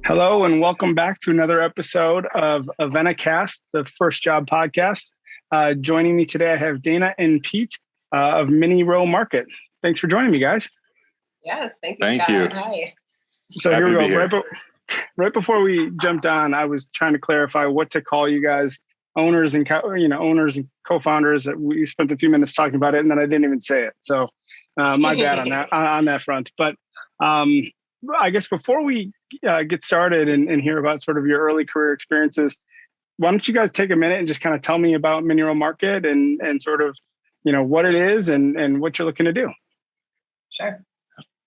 Hello, and welcome back to another episode of Avenicast, the First Job Podcast. Joining me today, I have Dana and Pete of MinnyRow Market. Thanks for joining me, guys. Yes, thank you, Thank Scott. you. Hi. So Happy here we to go. be here. Right before we jumped on, I was trying to clarify what to call you guys, owners and co-founders. We spent a few minutes talking about it, and then I didn't even say it. So my bad on that front. But I guess before we get started and hear about sort of your early career experiences, why don't you guys take a minute and just kind of tell me about MinnyRow Market and sort of, what it is and what you're looking to do. Sure.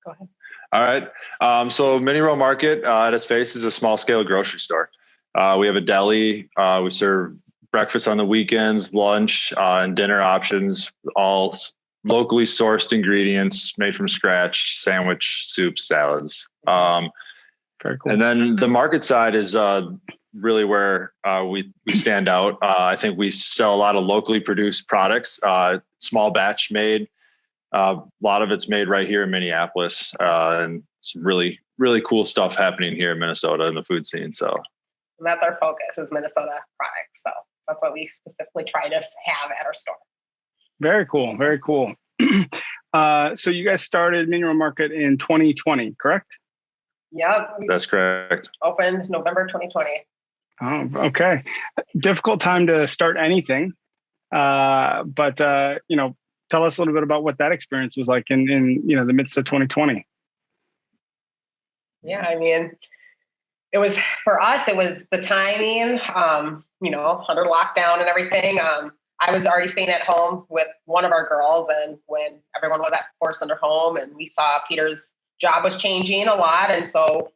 Go ahead. All right. So MinnyRow Market at its face is a small scale grocery store. We have a deli. We serve breakfast on the weekends, lunch, and dinner options, all locally sourced ingredients made from scratch, sandwich, soups, salads. Very cool. And then the market side is really where we stand out. I think we sell a lot of locally produced products, small batch made. A lot of it's made right here in Minneapolis, and some really, really cool stuff happening here in Minnesota in the food scene. So And that's our focus is Minnesota products. So that's what we specifically try to have at our store. Very cool. Very cool. So you guys started MinnyRow Market in 2020, correct? Yep. We that's correct. opened November 2020. Oh, okay. Difficult time to start anything. But tell us a little bit about what that experience was like in the midst of 2020. Yeah, I mean, it was for us, it was the timing, under lockdown and everything. I was already staying at home with one of our girls, and when everyone was forced into home, and we saw Peter's job was changing a lot. And so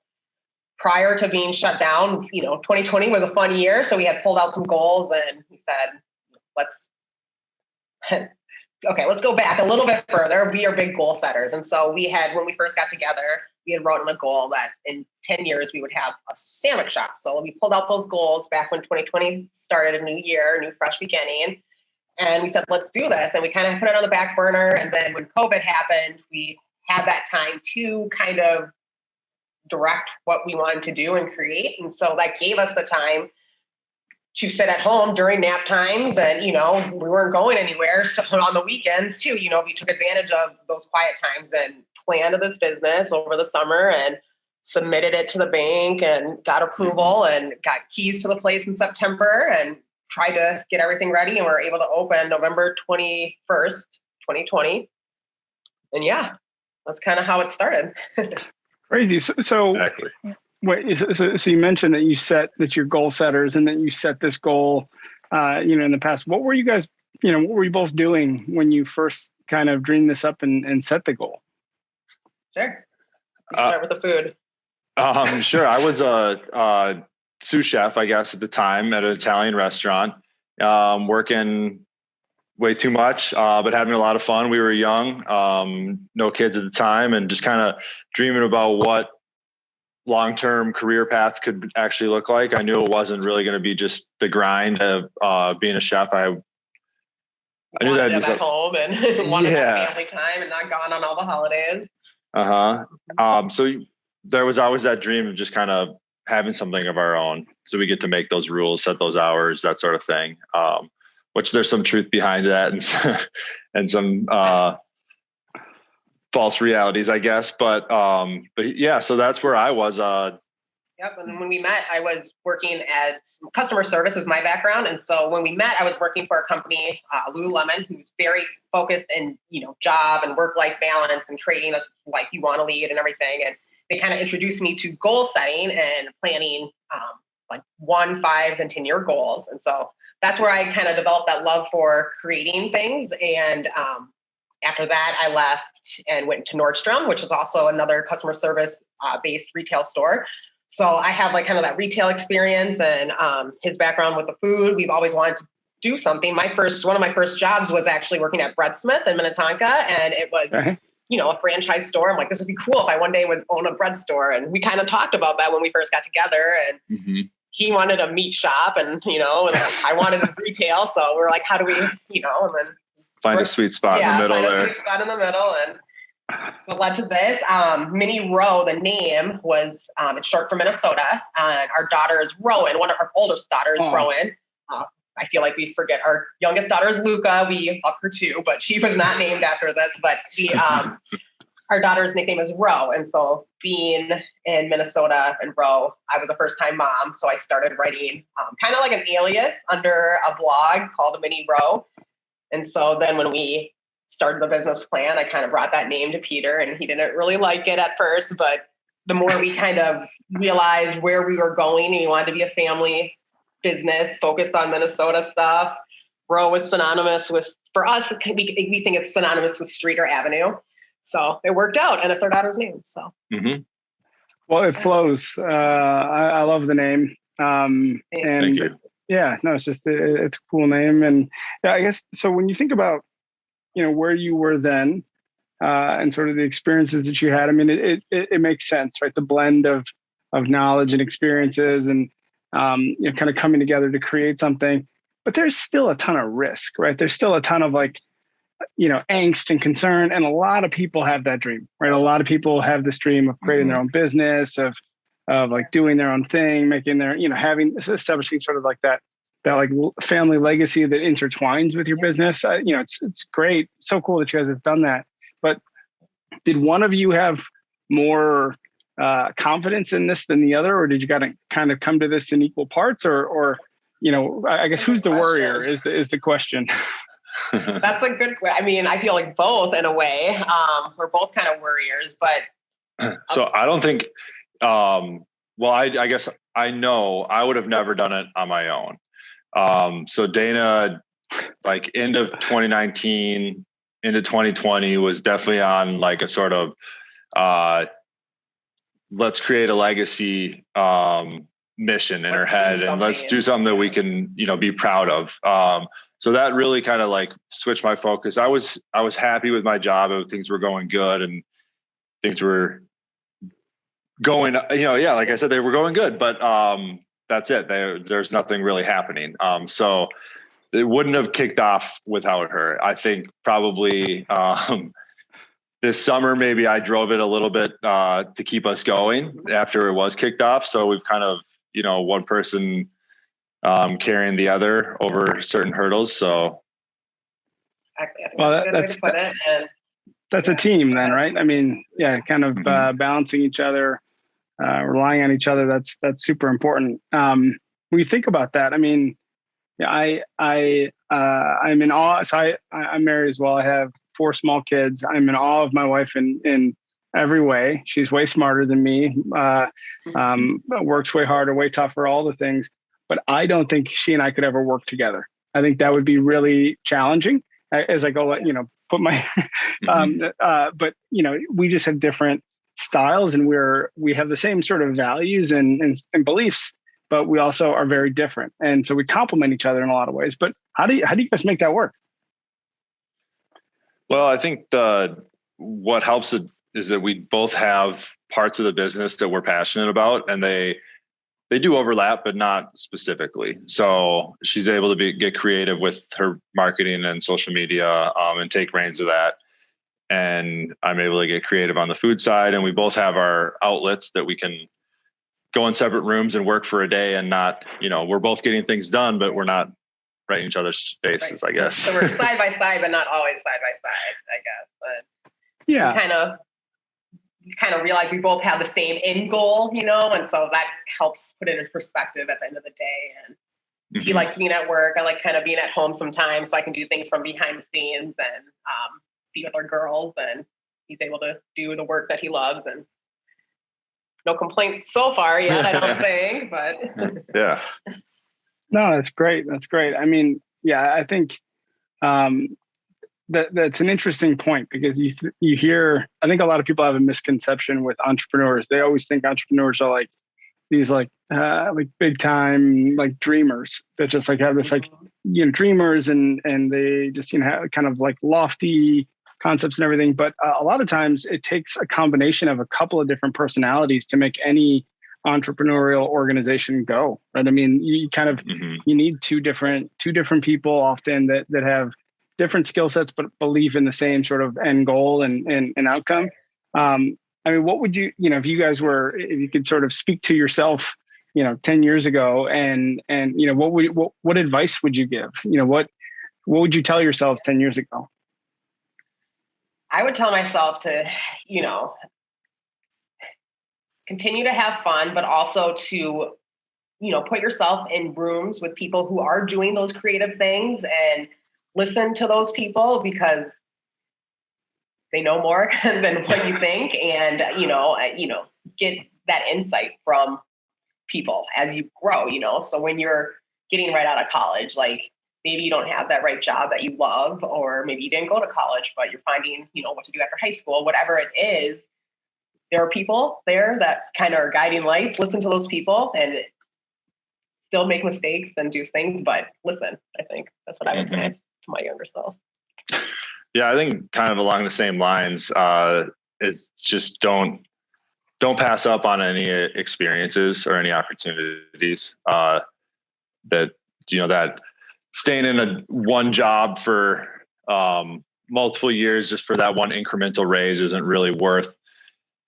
prior to being shut down, 2020 was a fun year. So we had pulled out some goals and we said, let's go back a little bit further. We are big goal setters. And so when we first got together, we had wrote on a goal that in 10 years, we would have a sandwich shop. So we pulled out those goals back when 2020 started, a new year, a new fresh beginning. And we said, let's do this. And we kind of put it on the back burner. And then when COVID happened, we had that time to kind of direct what we wanted to do and create. And so that gave us the time to sit at home during nap times, and, we weren't going anywhere. So on the weekends too, we took advantage of those quiet times and planned this business over the summer and submitted it to the bank and got approval and got keys to the place in September and tried to get everything ready. And we were able to open November 21st, 2020. And yeah, that's kind of how it started. Crazy. So Exactly. wait, so you mentioned that you're goal setters and that you set this goal, in the past. What were you guys, what were you both doing when you first kind of dreamed this up and set the goal? Sure. Start with the food. Sure. I was a sous chef, I guess, at the time at an Italian restaurant, working way too much, but having a lot of fun. We were young, no kids at the time, and just kind of dreaming about what long-term career path could actually look like. I knew it wasn't really going to be just the grind of being a chef. I knew that at home and wanted that family time and not gone on all the holidays. So there was always that dream of just kind of having something of our own. So we get to make those rules, set those hours, that sort of thing. Which there's some truth behind that and some false realities, I guess. But yeah, so that's where I was. Yep. And when we met, I was working at customer service is my background. And so when we met, I was working for a company, Lululemon, who's very focused in, job and work-life balance and creating a life you want to lead and everything. And they kind of introduced me to goal setting and planning, 1, 5, and 10-year goals. And so that's where I kind of developed that love for creating things. And after that, I left and went to Nordstrom, which is also another customer service based retail store. So I have kind of that retail experience and his background with the food. We've always wanted to do something. One of my first jobs was actually working at Bread Smith in Minnetonka, and it was, a franchise store. I'm like, this would be cool if I one day would own a bread store. And we kind of talked about that when we first got together. And he wanted a meat shop, and and I wanted retail. So we're like, how do we, and then find a sweet spot in the middle there. A sweet spot in the middle, and So it led to this. MinnyRow, the name was, it's short for Minnesota. Our daughter is Rowan, one of our oldest daughters, Rowan. I feel like we forget our youngest daughter is Luca. We love her too, but she was not named after this. But our daughter's nickname is Row. And so being in Minnesota and Row, I was a first-time mom. So I started writing kind of like an alias under a blog called MinnyRow. And so then when we started the business plan, I kind of brought that name to Peter, and he didn't really like it at first. But the more we kind of realized where we were going, and we wanted to be a family business focused on Minnesota stuff, Row was synonymous with, for us, we think it's synonymous with street or avenue. So it worked out, and it's our daughter's name. So, Well, it flows. I love the name. And Thank you. Yeah, no, it's just it's a cool name, and yeah, I guess so. When you think about where you were then, and sort of the experiences that you had, I mean, it makes sense, right? The blend of knowledge and experiences, and kind of coming together to create something. But there's still a ton of risk, right? There's still a ton of angst and concern. And a lot of people have that dream, right? A lot of people have this dream of creating their own business, of like doing their own thing, making their, establishing sort of like that like family legacy that intertwines with your business. It's great. So cool that you guys have done that. But did one of you have more confidence in this than the other, or did you kind of come to this in equal parts, or I guess who's the worrier is the question. That's a good question. I mean, I feel like both in a way. We're both kind of worriers, but. So I don't think, I guess I know I would have never done it on my own. So Dana, like end of 2019 into 2020 was definitely on like a sort of, let's create a legacy, mission in her head, and let's do something that we can, be proud of. So that really kind of like switched my focus. I was happy with my job, and things were going good, and things were going, like I said, they were going good, but that's it. There's nothing really happening. So it wouldn't have kicked off without her. I think probably this summer, maybe I drove it a little bit to keep us going after it was kicked off. So we've kind of, one person carrying the other over certain hurdles. So, well, that's a team then, right? I mean, yeah, kind of balancing each other, relying on each other. That's super important. When you think about that, I mean, I'm in awe. So I'm married as well. I have 4 small kids. I'm in awe of my wife in every way. She's way smarter than me. Works way harder, way tougher, all the things. But I don't think she and I could ever work together. I think that would be really challenging as I go, put my, but we just have different styles, and we have the same sort of values and beliefs, but we also are very different. And so we complement each other in a lot of ways. But how do you guys make that work? Well, I think what helps is that we both have parts of the business that we're passionate about, and they do overlap, but not specifically. So she's able to get creative with her marketing and social media, and take reins of that. And I'm able to get creative on the food side. And we both have our outlets that we can go in separate rooms and work for a day, and not, we're both getting things done, but we're not right in each other's faces, right. I guess. So we're side by side, but not always side by side, I guess. But yeah, we kind of realize we both have the same end goal, and so that helps put it in perspective at the end of the day. And he likes being at work. I like kind of being at home sometimes, so I can do things from behind the scenes and be with our girls, and he's able to do the work that he loves, and no complaints so far yet, I don't think, but yeah. No, that's great. That's great. I mean, yeah, I think that's an interesting point, because you hear, I think a lot of people have a misconception with entrepreneurs. They always think entrepreneurs are like these like big time like dreamers that just like have this like dreamers and they just have kind of like lofty concepts and everything. But a lot of times it takes a combination of a couple of different personalities to make any entrepreneurial organization go, right? I mean, you kind of you need two different people often that have different skill sets, but belief in the same sort of end goal and outcome. I mean, what would you, if you guys were, if you could sort of speak to yourself, 10 years ago and what advice would you give? What would you tell yourselves 10 years ago? I would tell myself to, continue to have fun, but also to, put yourself in rooms with people who are doing those creative things and listen to those people because they know more than what you think, and get that insight from people as you grow. So when you're getting right out of college, like maybe you don't have that right job that you love, or maybe you didn't go to college, but you're finding what to do after high school, whatever it is. There are people there that kind of are guiding lights. Listen to those people and still make mistakes and do things, but listen. I think that's what I would say to my younger self. Yeah, I think kind of along the same lines is just don't pass up on any experiences or any opportunities. That staying in one job for multiple years just for that one incremental raise isn't really worth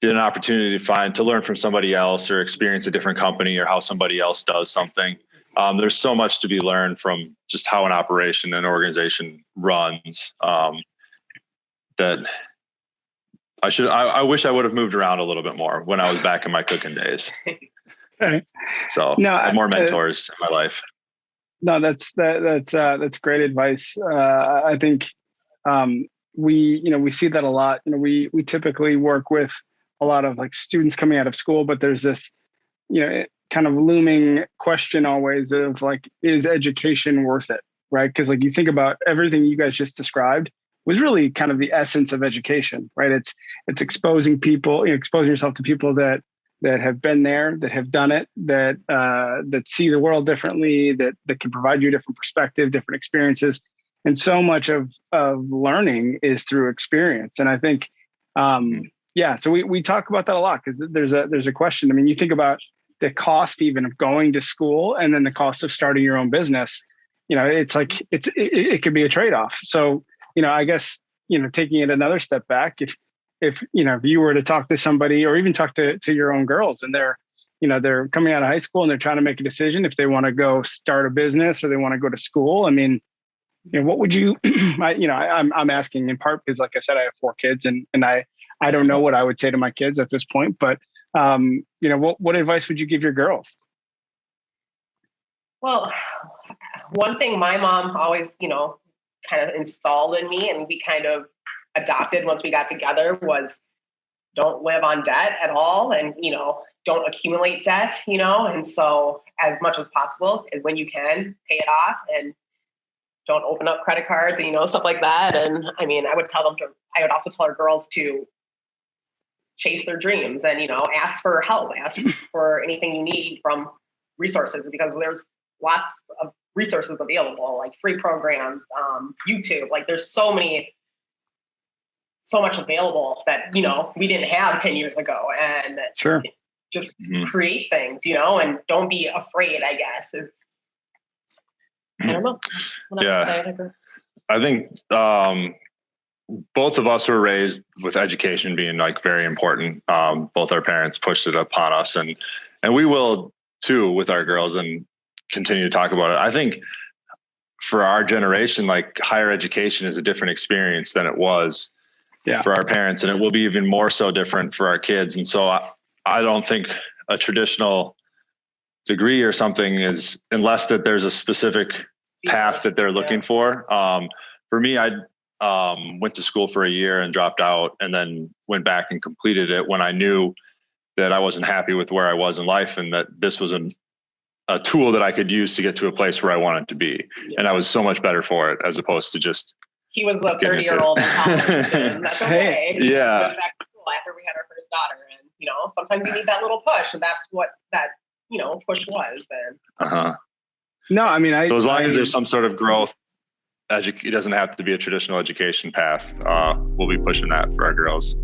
an opportunity to learn from somebody else or experience a different company or how somebody else does something. There's so much to be learned from just how an operation and organization runs. That I wish I would have moved around a little bit more when I was back in my cooking days. Right. So I have more mentors in my life. No, that's great advice. I think we see that a lot. We typically work with a lot of like students coming out of school, but there's this kind of looming question always of like, is education worth it? Right? Because like you think about everything you guys just described was really kind of the essence of education, right? It's exposing people, exposing yourself to people that have been there, that have done it, that see the world differently, that can provide you a different perspective, different experiences. And so much of learning is through experience. And I think, so we talk about that a lot because there's a question. I mean, you think about the cost even of going to school and then the cost of starting your own business, it's like, it could be a trade-off. So, I guess, taking it another step back, if you were to talk to somebody or even talk to your own girls and they're coming out of high school and they're trying to make a decision if they want to go start a business or they want to go to school. I mean, what would you, I'm asking in part because like I said, I have 4 kids and I don't know what I would say to my kids at this point, but what advice would you give your girls? Well, one thing my mom always, kind of installed in me and we kind of adopted once we got together was don't live on debt at all. And, don't accumulate debt, and so as much as possible, and when you can pay it off and don't open up credit cards and, stuff like that. And I mean, I would also tell our girls to chase their dreams and, ask for help, ask for anything you need from resources because there's lots of resources available, like free programs, YouTube, like there's so much available that, we didn't have 10 years ago and sure. Just create things, and don't be afraid, I guess. I don't know. I think both of us were raised with education being like very important. Both our parents pushed it upon us and we will too with our girls and continue to talk about it. I think for our generation, like higher education is a different experience than it was for our parents. And it will be even more so different for our kids. And so I don't think a traditional degree or something is, unless that there's a specific path that they're looking for. For me, I went to school for a year and dropped out and then went back and completed it when I knew that I wasn't happy with where I was in life and that this was a tool that I could use to get to a place where I wanted to be. Yeah. And I was so much better for it as opposed to just. He was the 30-year-old in college and that's okay. Yeah. Went back to school after we had our first daughter and, sometimes you need that little push and that's what that, push was then. No, I mean, so as long as there's some sort of growth, it doesn't have to be a traditional education path. We'll be pushing that for our girls.